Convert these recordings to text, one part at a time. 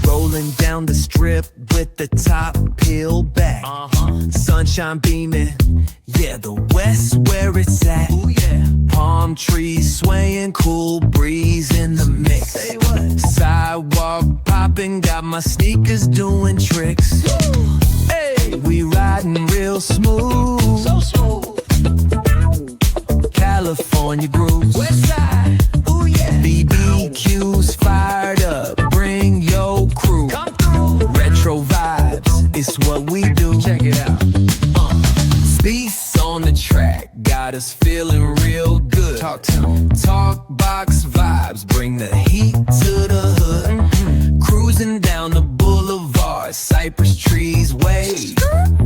Rolling down the strip with the top peeled back. Sunshine beaming, yeah, the west where it's at. Ooh, yeah. Palm trees swaying, cool breeze in the mix. Say what? Sidewalk popping, got my sneakers doing tricks. Woo. Hey, we riding real smooth, so smooth. California grooves, west side, ooh yeah. BBQs fired up, bring your crew. Come through. Retro vibes, it's what we do. Check it out. Beats on the track, got us feeling real good. Talk to 'em. Talk box vibes, bring the heat to the hood. Cruising down the boulevard, cypress trees wave.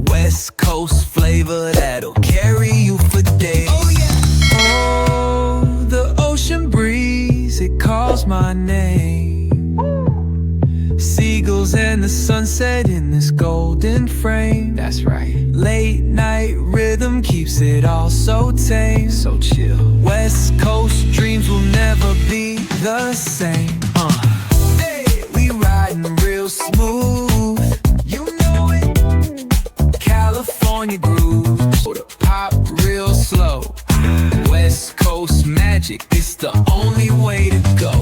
West Coast flavor that'll carry you for days. Oh yeah. Oh, the ocean breeze, it calls my name. Seagulls and the sunset in this golden frame. That's right. Late night rhythm keeps it all so tame. So chill. West Coast dreams will never be the same. Hey, we riding real smooth. You know it. California grooves. Pop real slow. West Coast magic, it's the only way to go.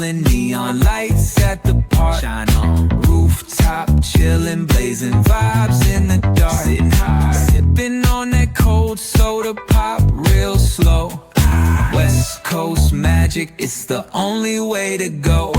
Neon lights at the park, shine on rooftop, chillin', blazing vibes in the dark. Sitting high, sipping on that cold soda pop, real slow. West Coast magic, it's the only way to go.